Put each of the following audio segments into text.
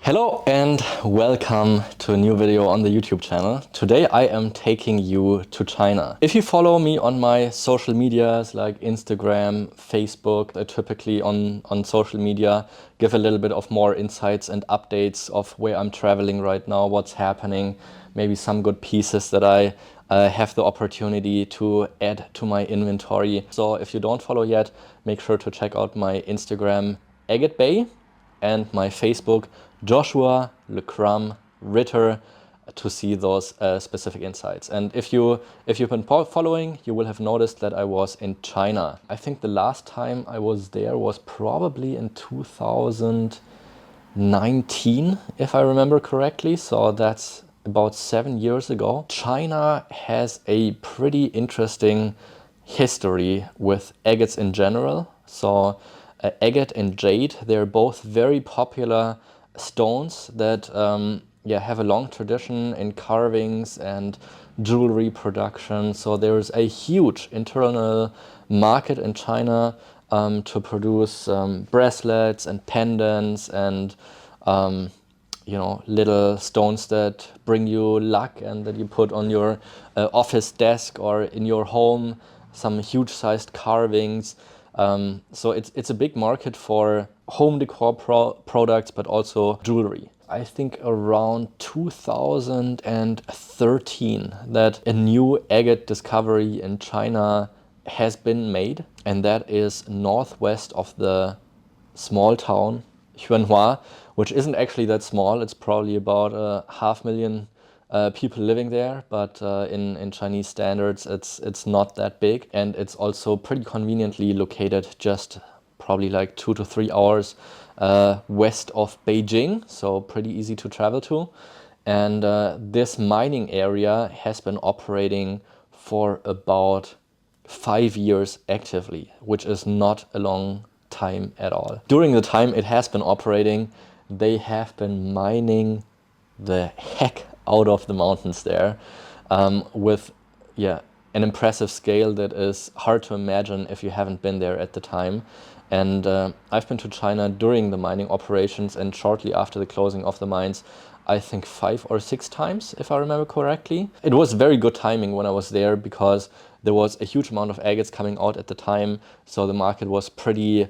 Hello and welcome to a new video on the YouTube channel. Today I am taking you to China. If you follow me on my social medias like Instagram, Facebook, I typically on social media give a little bit of more insights and updates of where I'm traveling right now, what's happening, maybe some good pieces that I have the opportunity to add to my inventory. So if you don't follow yet, make sure to check out my Instagram Agatebay and my Facebook Joshua Lecrum Ritter to see those specific insights. And if you've been following, you will have noticed that I was in China. I think the last time I was there was probably in 2019, if I remember correctly. So that's about 7 years ago. China has a pretty interesting history with agates in general. So agate and jade, they're both very popular stones that have a long tradition in carvings and jewelry production. So there's a huge internal market in China to produce bracelets and pendants and little stones that bring you luck and that you put on your office desk or in your home, some huge sized carvings. So it's a big market for home decor products, but also jewelry. I think around 2013 that a new agate discovery in China has been made, and that is northwest of the small town Yuanhua, which isn't actually that small. It's probably about 500,000 people living there, but in Chinese standards, it's not that big, and it's also pretty conveniently located just probably like 2 to 3 hours west of Beijing, so pretty easy to travel to. And this mining area has been operating for about 5 years actively, which is not a long time at all. During the time it has been operating, they have been mining the heck out of the mountains there with an impressive scale that is hard to imagine if you haven't been there at the time. And I've been to China during the mining operations and shortly after the closing of the mines, I think 5 or 6 times, if I remember correctly. It was very good timing when I was there because there was a huge amount of agates coming out at the time, so the market was pretty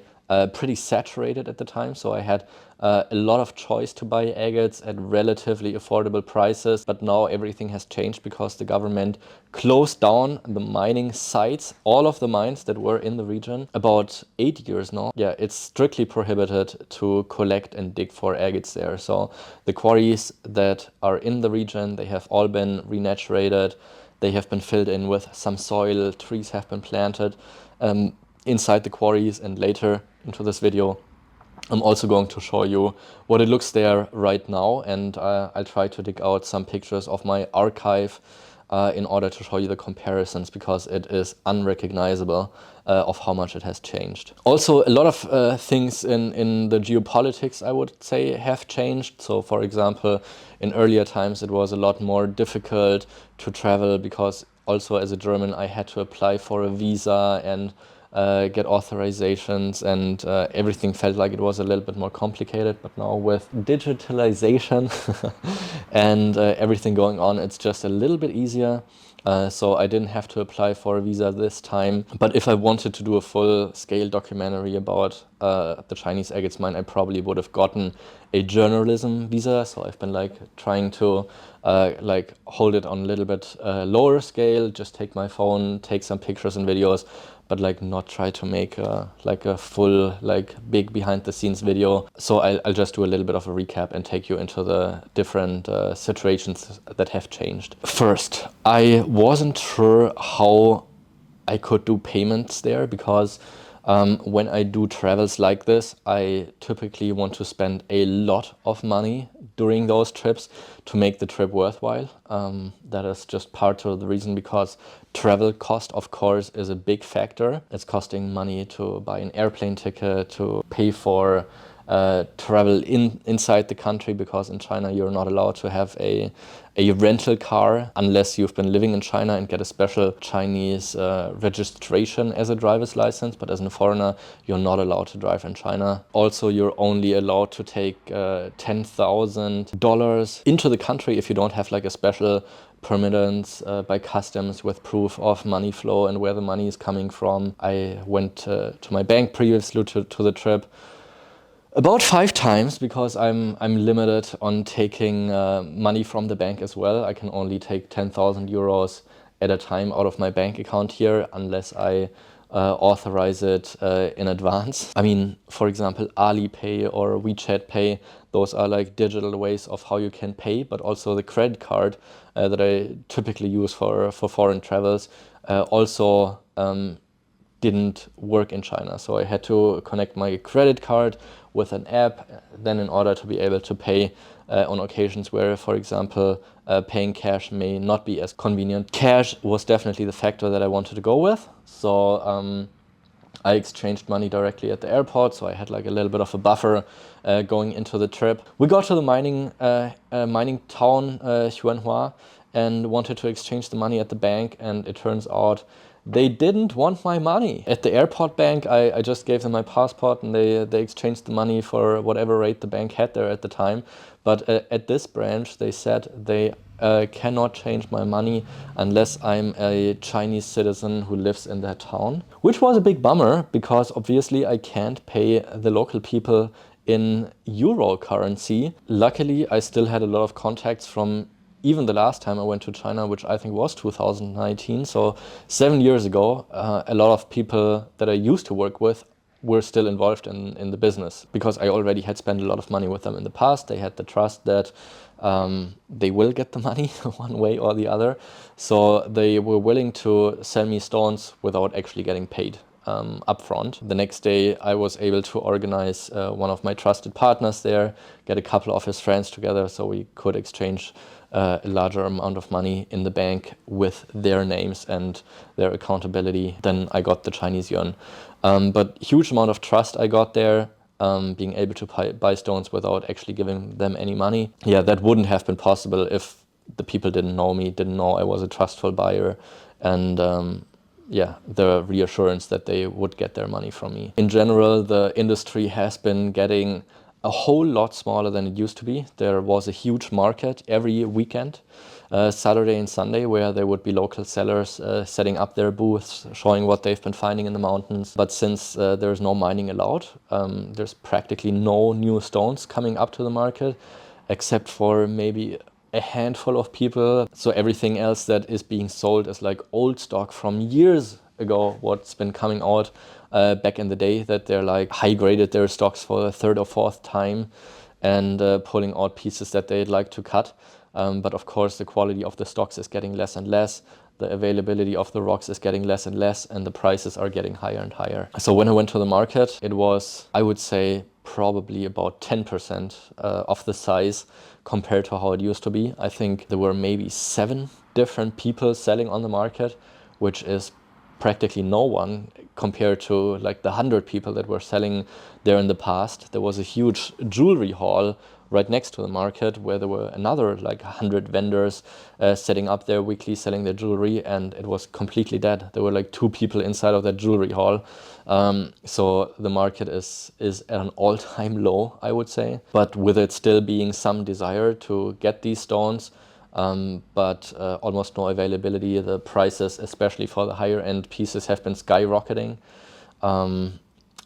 saturated at the time. So I had a lot of choice to buy agates at relatively affordable prices. But now everything has changed because the government closed down the mining sites, all of the mines that were in the region, about 8 years now. Yeah, it's strictly prohibited to collect and dig for agates there. So the quarries that are in the region, they have all been renaturated. They have been filled in with some soil, trees have been planted inside the quarries, and later into this video I'm also going to show you what it looks there right now, and I'll try to dig out some pictures of my archive in order to show you the comparisons, because it is unrecognizable of how much it has changed. Also, a lot of things in the geopolitics, I would say, have changed. So for example, in earlier times it was a lot more difficult to travel because also as a German I had to apply for a visa and get authorizations, and everything felt like it was a little bit more complicated. But now with digitalization and everything going on, it's just a little bit easier. So I didn't have to apply for a visa this time. But if I wanted to do a full-scale documentary about the Chinese Agate Mine, I probably would have gotten a journalism visa. So I've been trying to hold it on a little bit lower scale, just take my phone, take some pictures and videos, but not try to make a full big behind the scenes video. So I'll just do a little bit of a recap and take you into the different situations that have changed. First, I wasn't sure how I could do payments there, because when I do travels like this, I typically want to spend a lot of money during those trips to make the trip worthwhile. That is just part of the reason, because travel cost, of course, is a big factor. It's costing money to buy an airplane ticket, to pay for travel inside the country, because in China you're not allowed to have a rental car unless you've been living in China and get a special Chinese registration as a driver's license. But as a foreigner, you're not allowed to drive in China. Also, you're only allowed to take $10,000 into the country if you don't have like a special permittance by customs with proof of money flow and where the money is coming from. I went to my bank previously to the trip about 5 times, because I'm limited on taking money from the bank as well. I can only take 10,000 euros at a time out of my bank account here, unless I authorize it in advance. I mean, for example, Alipay or WeChat Pay, those are like digital ways of how you can pay, but also the credit card that I typically use for foreign travels also didn't work in China. So I had to connect my credit card with an app then in order to be able to pay on occasions where, for example, paying cash may not be as convenient. Cash was definitely the factor that I wanted to go with. So I exchanged money directly at the airport, so I had like a little bit of a buffer going into the trip. We got to the mining town, Xuanhua, and wanted to exchange the money at the bank, and it turns out they didn't want my money. At the airport bank, I just gave them my passport, and they exchanged the money for whatever rate the bank had there at the time. But at this branch, they said they cannot change my money unless I'm a Chinese citizen who lives in that town, which was a big bummer, because obviously I can't pay the local people in euro currency. Luckily, I still had a lot of contacts from even the last time I went to China, which I think was 2019, so 7 years ago. A lot of people that I used to work with were still involved in the business, because I already had spent a lot of money with them in the past. They had the trust that they will get the money one way or the other. So they were willing to sell me stones without actually getting paid upfront. The next day I was able to organize one of my trusted partners there, get a couple of his friends together so we could exchange a larger amount of money in the bank with their names and their accountability. Then I got the Chinese yuan. But huge amount of trust I got there, being able to buy stones without actually giving them any money. Yeah, that wouldn't have been possible if the people didn't know me, didn't know I was a trustful buyer, and the reassurance that they would get their money from me. In general, the industry has been getting a whole lot smaller than it used to be. There was a huge market every weekend, Saturday and Sunday, where there would be local sellers setting up their booths, showing what they've been finding in the mountains. But since there's no mining allowed, there's practically no new stones coming up to the market, except for maybe a handful of people. So everything else that is being sold is like old stock from years ago, what's been coming out back in the day, that they're like high graded their stocks for the 3rd or 4th time and pulling out pieces that they'd like to cut. But of course, the quality of the stocks is getting less and less. The availability of the rocks is getting less and less, and the prices are getting higher and higher. So when I went to the market, it was, I would say, probably about 10% of the size compared to how it used to be. I think there were maybe 7 different people selling on the market, which is practically no one compared to like the 100 people that were selling there in the past. There was a huge jewelry hall right next to the market where there were another like 100 vendors setting up there weekly, selling their jewelry, and it was completely dead. There were like 2 people inside of that jewelry hall. So the market is at an all-time low, I would say, but with it still being some desire to get these stones, but almost no availability. The prices, especially for the higher end pieces, have been skyrocketing.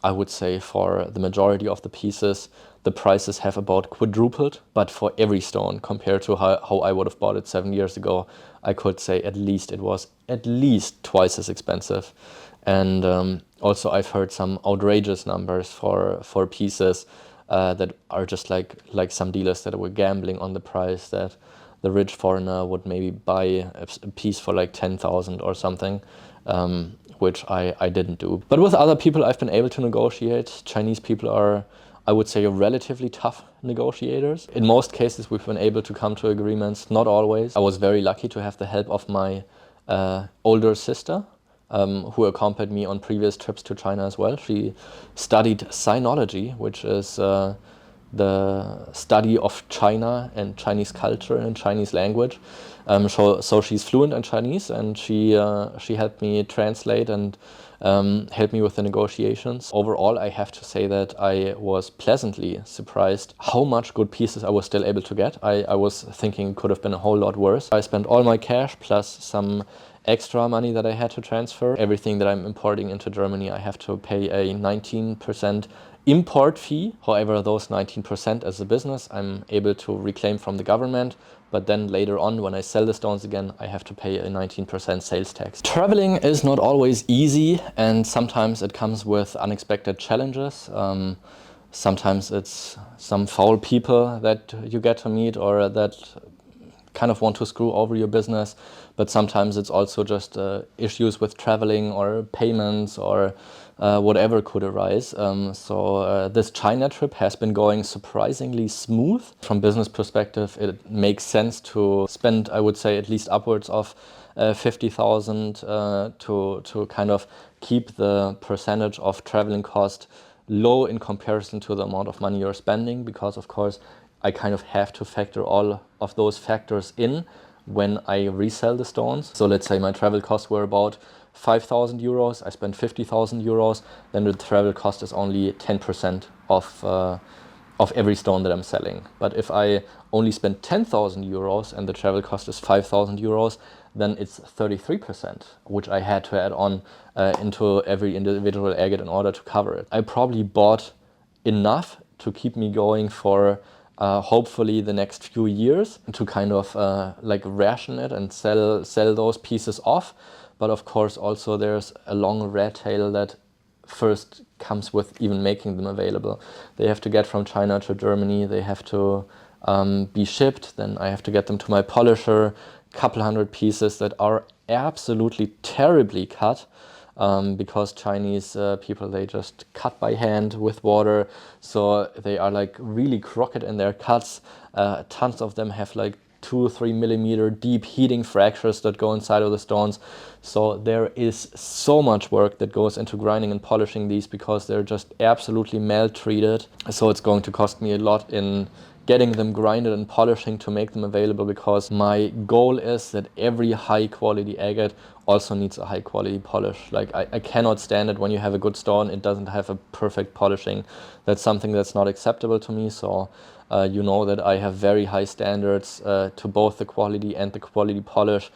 I would say for the majority of the pieces, the prices have about quadrupled, but for every stone compared to how I would have bought it 7 years ago, I could say at least it was at least twice as expensive. And also I've heard some outrageous numbers for pieces that are just like some dealers that were gambling on the price, that the rich foreigner would maybe buy a piece for like 10,000 or something, which I didn't do. But with other people, I've been able to negotiate. Chinese people are, I would say, relatively tough negotiators. In most cases, we've been able to come to agreements, not always. I was very lucky to have the help of my older sister, who accompanied me on previous trips to China as well. She studied sinology, which is the study of China and Chinese culture and Chinese language. So she's fluent in Chinese, and she helped me translate and helped me with the negotiations. Overall, I have to say that I was pleasantly surprised how much good pieces I was still able to get. I was thinking it could have been a whole lot worse. I spent all my cash plus some extra money that I had to transfer. Everything that I'm importing into Germany, I have to pay a 19% import fee. However, those 19% as a business, I'm able to reclaim from the government. But then later on, when I sell the stones again, I have to pay a 19% sales tax. Traveling is not always easy, and sometimes it comes with unexpected challenges. Sometimes it's some foul people that you get to meet or that kind of want to screw over your business, but sometimes it's also just issues with traveling or payments or whatever could arise. So this China trip has been going surprisingly smooth. From business perspective, it makes sense to spend, I would say, at least upwards of 50,000 to kind of keep the percentage of traveling cost low in comparison to the amount of money you're spending, because of course I kind of have to factor all of those factors in when I resell the stones. So let's say my travel costs were about 5,000 euros, I spent 50,000 euros, then the travel cost is only 10% of every stone that I'm selling. But if I only spend 10,000 euros and the travel cost is 5,000 euros, then it's 33%, which I had to add on into every individual agate in order to cover it. I probably bought enough to keep me going for hopefully the next few years, to kind of like ration it and sell those pieces off. But of course also there's a long rat tail that first comes with even making them available. They have to get from China to Germany, they have to be shipped, then I have to get them to my polisher, couple hundred pieces that are absolutely terribly cut. Because Chinese people, they just cut by hand with water, so they are like really crooked in their cuts. Tons of them have like 2-3 millimeter deep heating fractures that go inside of the stones. So there is so much work that goes into grinding and polishing these, because they're just absolutely maltreated. So it's going to cost me a lot in getting them grinded and polishing to make them available, because my goal is that every high quality agate also needs a high quality polish. Like I cannot stand it when you have a good stone, it doesn't have a perfect polishing. That's something that's not acceptable to me. So you know that I have very high standards to both the quality and the quality polish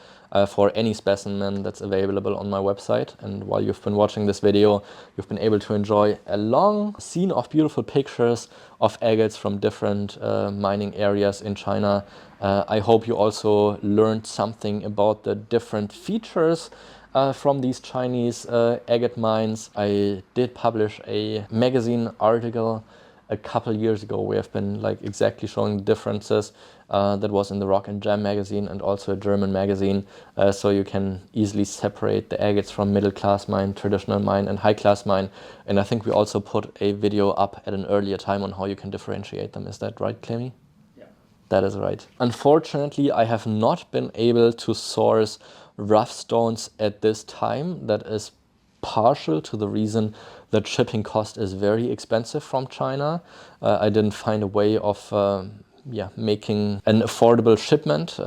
for any specimen that's available on my website. And while you've been watching this video, you've been able to enjoy a long scene of beautiful pictures of agates from different mining areas in China. I hope you also learned something about the different features from these Chinese agate mines. I did publish a magazine article a couple years ago. We have been like exactly showing the differences. That was in the Rock and Jam magazine and also a German magazine. So you can easily separate the agates from middle class mine, traditional mine and high class mine. And I think we also put a video up at an earlier time on how you can differentiate them. Is that right, Clemmy? Yeah. That is right. Unfortunately, I have not been able to source rough stones at this time. That is partial to the reason that shipping cost is very expensive from China. I didn't find a way of making an affordable shipment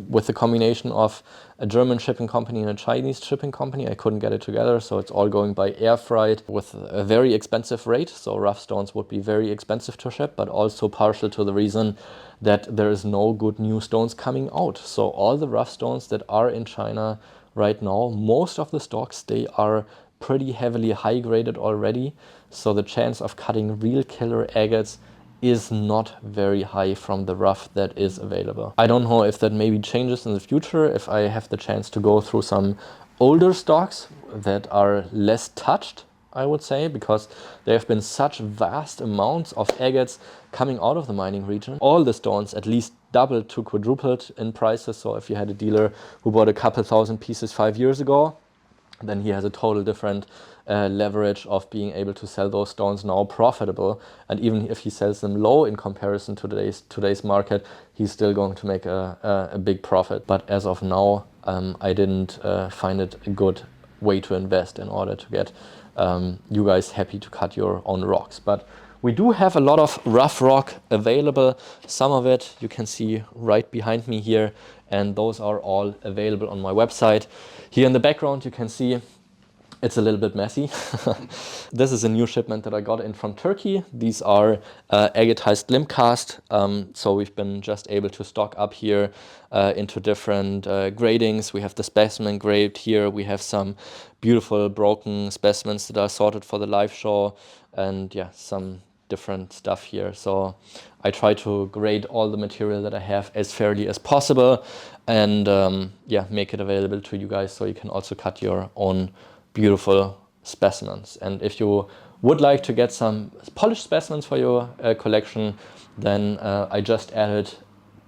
with the combination of a German shipping company and a Chinese shipping company. I couldn't get it together, so it's all going by air freight with a very expensive rate. So rough stones would be very expensive to ship, but also partial to the reason that there is no good new stones coming out. So all the rough stones that are in China right now, most of the stocks, they are pretty heavily high graded already. So the chance of cutting real killer agates is not very high from the rough that is available. I don't know if that maybe changes in the future, if I have the chance to go through some older stocks that are less touched, I would say, because there have been such vast amounts of agates coming out of the mining region. All the stones at least doubled to quadrupled in prices. So if you had a dealer who bought a couple thousand pieces 5 years ago, then he has a total different leverage of being able to sell those stones now profitable. And even if he sells them low in comparison to today's market, he's still going to make a big profit. But as of now, I didn't find it a good way to invest in order to get you guys happy to cut your own rocks. But we do have a lot of rough rock available. Some of it you can see right behind me here, and those are all available on my website. Here in the background you can see it's a little bit messy. This is a new shipment that I got in from Turkey. These are agatized limb cast. So we've been just able to stock up here into different gradings. We have the specimen grade here. We have some beautiful broken specimens that are sorted for the live show, and yeah, some different stuff here. So I try to grade all the material that I have as fairly as possible, and yeah, make it available to you guys so you can also cut your own beautiful specimens. And if you would like to get some polished specimens for your collection, then I just added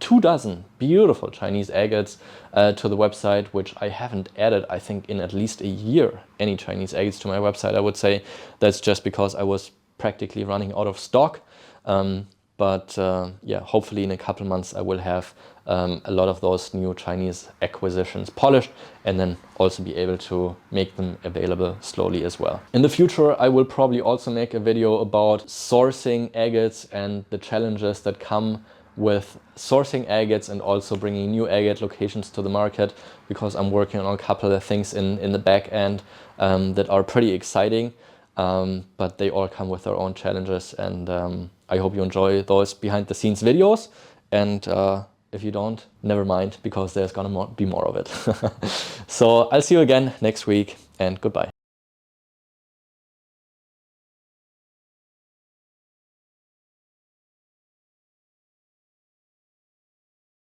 24 beautiful Chinese agates to the website, which I haven't added, I think, in at least a year, any Chinese agates to my website. I would say that's just because I was practically running out of stock. But yeah, hopefully in a couple months I will have a lot of those new Chinese acquisitions polished, and then also be able to make them available slowly as well. In the future, I will probably also make a video about sourcing agates and the challenges that come with sourcing agates and also bringing new agate locations to the market, because I'm working on a couple of things in the back end that are pretty exciting. But they all come with their own challenges, and I hope you enjoy those behind the scenes videos. And if you don't, never mind, because there's gonna be more of it. So I'll see you again next week, and goodbye.